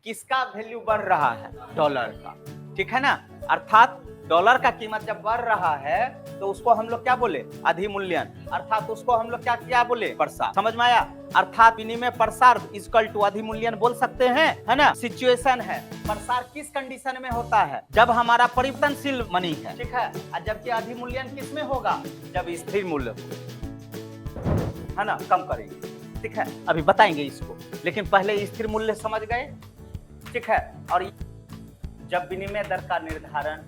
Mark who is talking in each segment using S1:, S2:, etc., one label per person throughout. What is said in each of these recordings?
S1: किसका वैल्यू बढ़ रहा है? डॉलर का, ठीक है ना। अर्थात डॉलर का कीमत जब बढ़ रहा है तो उसको हम लोग क्या बोले? अधिमूल्यन, अर्थात उसको हम लोग क्या बोले? प्रसार। समझ में आया? अर्थात विनिमय प्रसार इक्वल टू अधिमूल्यन बोल सकते हैं, है ना। सिचुएशन है, प्रसार किस कंडीशन में होता है? जब हमारा परिवर्तनशील मनी है, ठीक है। और जबकि अधिमूल्यन किस में होगा? जब स्थिर मूल्य हो, है ना, कम करेंगे, ठीक है। अभी बताएंगे इसको, लेकिन पहले स्थिर मूल्य समझ गए, ठीक है। और जब विनिमय दर का निर्धारण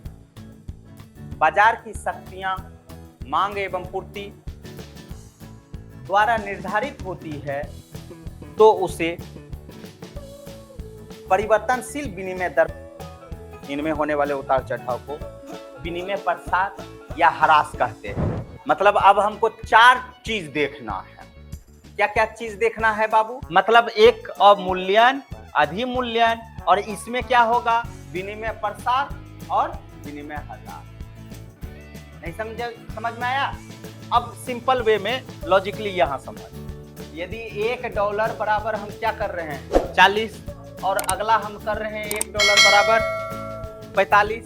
S1: बाजार की शक्तियां मांग एवं पूर्ति द्वारा निर्धारित होती है तो उसे परिवर्तनशील विनिमय दर, इनमें होने वाले उतार चढ़ाव को विनिमय प्रसार या ह्रास कहते हैं। मतलब अब हमको 4 चीज देखना है। क्या क्या चीज देखना है बाबू? मतलब एक अवमूल्यन, अधिमूल्यन, और इसमें क्या होगा? विनिमय प्रसार और विनिमय ह्रास। नहीं समझ में आया? अब सिंपल वे में लॉजिकली यहां समझ। यदि $1 बराबर हम क्या कर रहे हैं? 40, और अगला हम कर रहे हैं $1 बराबर 45।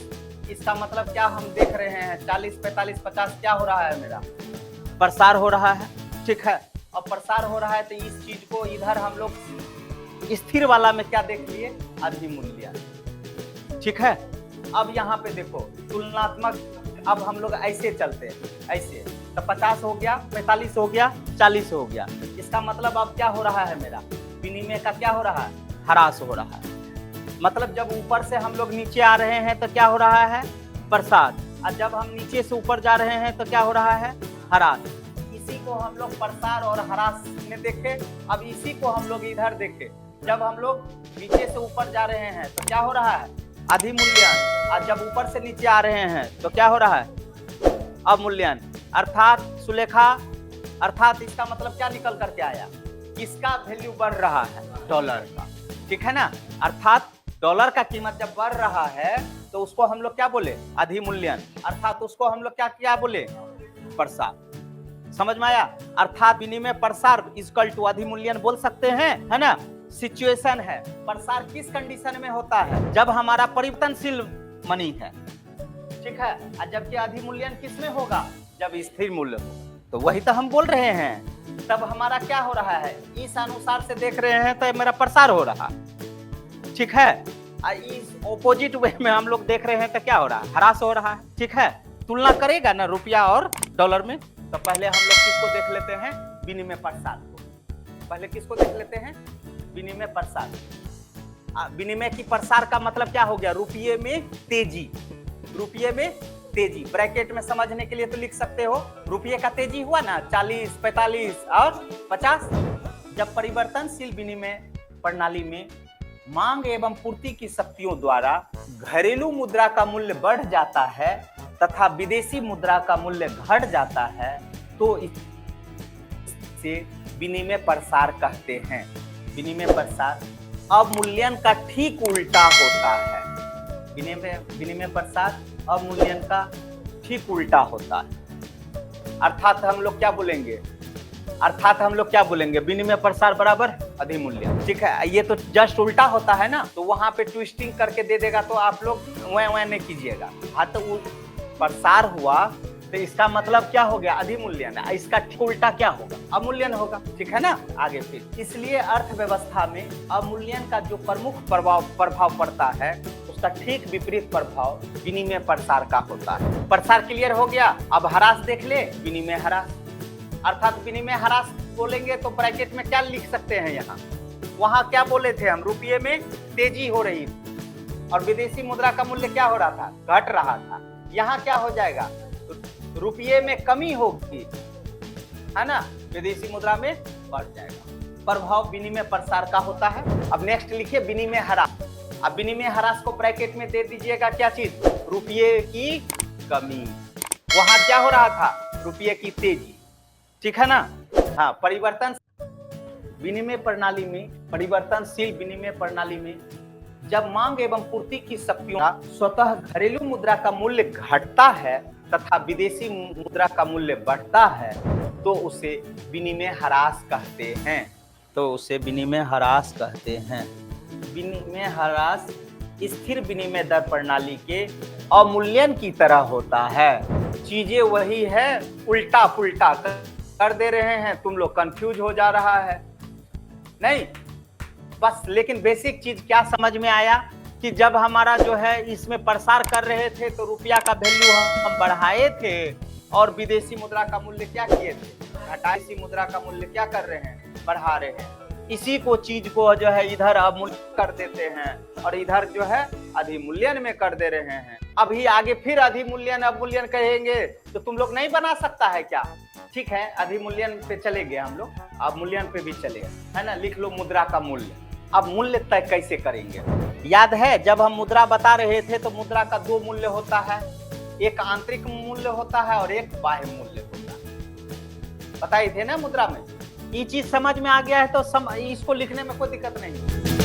S1: इसका मतलब क्या हम देख रहे हैं? 40, 45, 50 क्या हो रहा है? मेरा प्रसार हो रहा है, ठीक है। और प्रसार हो रहा है तो इस चीज को इधर हम लोग स्थिर वाला में क्या देख लिए? अधिमूल्यन, ठीक है। अब यहाँ पे देखो तुलनात्मक, अब हम लोग ऐसे चलते हैं, ऐसे तो 50 हो गया, 45 हो गया, 40 हो गया। इसका मतलब अब क्या हो रहा है? मेरा विनिमय का क्या हो रहा है? ह्रास हो रहा है। मतलब जब ऊपर से हम लोग नीचे आ रहे हैं तो क्या हो रहा है? प्रसार। और जब हम नीचे से ऊपर जा रहे हैं तो क्या हो रहा है? ह्रास। इसी को हम लोग प्रसार और ह्रास में देखे। अब इसी को हम लोग इधर देखे, जब हम लोग नीचे से ऊपर जा रहे हैं तो क्या हो रहा है? अधिमूल्यन। और जब ऊपर से नीचे आ रहे हैं तो क्या हो रहा है? अवमूल्यन। अर्थात सुलेखा, अर्थात इसका मतलब क्या निकल करके आया? किसका वैल्यू बढ़ रहा है? डॉलर का, ठीक है ना। अर्थात डॉलर का कीमत जब बढ़ रहा है तो उसको हम लोग क्या बोले? अधिमूल्यन, अर्थात उसको हम लोग क्या बोले? प्रसार। समझ में आया? अर्थात विनिमय प्रसार इक्वल टू अधिमूल्यन बोल सकते हैं, है ना। सिचुएशन है, प्रसार किस कंडीशन में होता है? जब हमारा परिवर्तनशील मनी है, ठीक है। और जबकि अधिमूल्यन किस में होगा? जब स्थिर मूल्य हो। तो वही तो हम बोल रहे हैं। तब हमारा क्या हो रहा है? इस अनुसार से देख रहे हैं तो मेरा प्रसार हो रहा, ठीक है। इस ऑपोजिट वे में हम लोग देख रहे हैं तो क्या हो रहा है? ह्रास हो रहा है, ठीक है। तुलना करेगा ना रुपया और डॉलर में, तो पहले हम लोग किसको देख लेते हैं? विनिमय प्रसार को। पहले किसको देख लेते हैं? विनिमय प्रसार। विनिमय की प्रसार का मतलब क्या हो गया? रुपये में तेजी, रुपये में तेजी। ब्रैकेट में समझने के लिए तो लिख सकते हो, रुपये का तेजी हुआ ना, 40, 45 और 50। जब परिवर्तनशील विनिमय प्रणाली में मांग एवं पूर्ति की शक्तियों द्वारा घरेलू मुद्रा का मूल्य बढ़ जाता है तथा विदेशी मुद्रा का मूल्य घट जाता है तो इसे विनिमय प्रसार कहते हैं। विनिमय प्रसार अवमूल्यन का ठीक उल्टा होता है। विनिमय प्रसार अवमूल्यन का ठीक उल्टा होता है। अर्थात हम लोग क्या बोलेंगे? विनिमय प्रसार बराबर अधिमूल्यन, ठीक है। ये तो जस्ट उल्टा होता है ना, तो वहां पे ट्विस्टिंग करके दे देगा तो आप लोग वह नहीं कीजिएगा। हाँ, तो प्रसार हुआ तो इसका मतलब क्या हो गया? अधिमूल्यन। इसका ठीक उल्टा क्या होगा? अवमूल्यन होगा, ठीक है ना। आगे फिर इसलिए अर्थव्यवस्था में अवमूल्यन का जो प्रमुख प्रभाव पड़ता है उसका ठीक विपरीत प्रभाव विनिमय प्रसार का होता है। प्रसार क्लियर हो गया। अब ह्रास देख ले, विनिमय ह्रास। अर्थात विनिमय ह्रास बोलेंगे तो ब्रैकेट में क्या लिख सकते हैं? यहाँ वहां क्या बोले थे हम? रुपये में तेजी हो रही थी और विदेशी मुद्रा का मूल्य क्या हो रहा था? घट रहा था। यहाँ क्या हो जाएगा? रुपये में कमी होगी, है ना, विदेशी मुद्रा में बढ़ जाएगा। प्रभाव विनिमय प्रसार का होता है। अब नेक्स्ट लिखिए विनिमय ह्रास। अब विनिमय ह्रास को ब्रैकेट में दे दीजिएगा क्या चीज? रुपये की कमी। वहां क्या हो रहा था? रुपये की तेजी, ठीक है ना। हाँ, परिवर्तनशील विनिमय प्रणाली में जब मांग एवं पूर्ति की शक्तियों स्वतः घरेलू मुद्रा का मूल्य घटता है तथा विदेशी मुद्रा का मूल्य बढ़ता है तो उसे विनिमय ह्रास कहते हैं। विनिमय ह्रास स्थिर विनिमय दर प्रणाली के अवमूल्यन की तरह होता है। चीजें वही है, उल्टा पुल्टा कर दे रहे हैं, तुम लोग कंफ्यूज हो जा रहा है। नहीं बस, लेकिन बेसिक चीज क्या समझ में आया कि जब हमारा जो है इसमें प्रसार कर रहे थे तो रुपया का वैल्यू हम बढ़ाए थे और विदेशी मुद्रा का मूल्य क्या किए थे, घटाई मुद्रा का मूल्य क्या कर रहे हैं, बढ़ा रहे हैं। इसी को चीज को जो है इधर अवमूल्यन कर देते हैं और इधर जो है अधिमूल्यन में कर दे रहे हैं। अभी आगे फिर अधिमूल्यन अवमूल्यन कहेंगे तो तुम लोग नहीं बना सकता है क्या? ठीक है, अधिमूल्यन पे चले गए हम लोग, अवमूल्यन पे भी चले, है ना। लिख लो मुद्रा का मूल्य। अब मूल्य तय कैसे करेंगे? याद है जब हम मुद्रा बता रहे थे तो मुद्रा का दो मूल्य होता है, एक आंतरिक मूल्य होता है और एक बाह्य मूल्य होता है। बताए थे ना मुद्रा में। ये चीज समझ में आ गया है तो इसको लिखने में कोई दिक्कत नहीं।